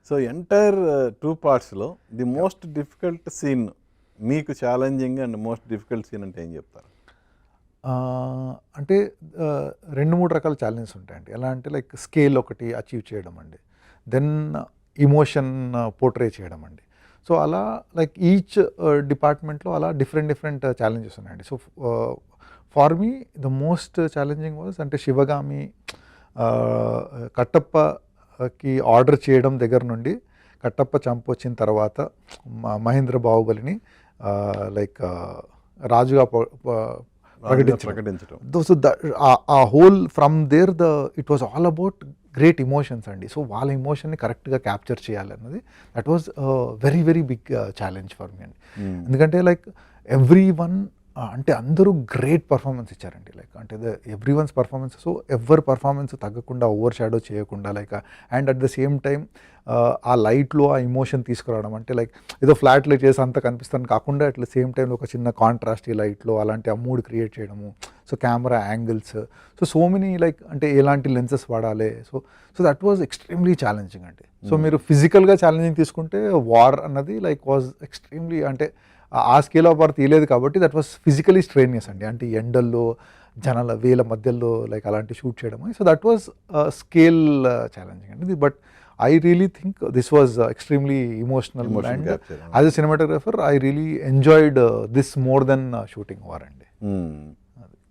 So entire 2 పార్ట్స్‌లో the most difficult scene మీకు challenging and most difficult scene అంటే ఏం చెప్తారు? అంటే 2, 3 రకాల ఛాలెంజెస్ ఉంటాయండి. ఎలా అంటే లైక్ స్కేల్ ఒకటి అచీవ్ చేయడం అండి. దెన్ ఎమోషన్ పోర్ట్రే చేయడం అండి. సో అలా లైక్ ఈచ్ డిపార్ట్మెంట్లో అలా డిఫరెంట్ ఛాలెంజెస్ ఉన్నాయండి. So for me the most challenging was అంటే శివగామి కట్టప్పకి ఆర్డర్ చేయడం దగ్గర నుండి కట్టప్ప చంపొచ్చిన తర్వాత మహేంద్ర బాహుబలిని లైక్ రాజుగా ప్రకటించడం. సో ఆ whole from there it was all about great emotions అండి. సో వాళ్ళ ఇమోషన్ని కరెక్ట్గా క్యాప్చర్ చేయాలన్నది that was very big challenge for me అండి. ఎందుకంటే లైక్ ఎవ్రీ వన్ అంటే అందరూ గ్రేట్ పర్ఫార్మెన్స్ ఇచ్చారండి. లైక్ అంటే ఎవ్రీ వన్స్ పర్ఫార్మెన్స్, సో ఎవరి పర్ఫార్మెన్స్ తగ్గకుండా ఓవర్ షాడో చేయకుండా like and at the same time ఆ లైట్లో ఆ ఇమోషన్ తీసుకురావడం అంటే లైక్ ఏదో ఫ్లాట్ లైట్ చేసి అంత కనిపిస్తాను కాకుండా అట్ ద సేమ్ టైంలో ఒక చిన్న కాంట్రాస్ట్ ఈ లైట్లో అలాంటి ఆ మూడ్ క్రియేట్ చేయడము. So camera angles, so many like అంటే ఎలాంటి లెన్సెస్ వాడాలి. So that was extremely challenging అండి. సో మీరు ఫిజికల్గా ఛాలెంజింగ్ తీసుకుంటే వార్ అన్నది లైక్ వాజ్ ఎక్స్ట్రీమ్లీ అంటే ఆ స్కేల్ ఆఫ్ వార్ తీయలేదు కాబట్టి దట్ వాస్ ఫిజికలీ స్ట్రెయినియస్ అండి. అంటే ఎండల్లో జనాల వేల మధ్యలో లైక్ అలాంటి షూట్ చేయడం. So that was scale challenging అండి. But I really think this was extremely emotional and as a cinematographer I really enjoyed this more than shooting war అండి.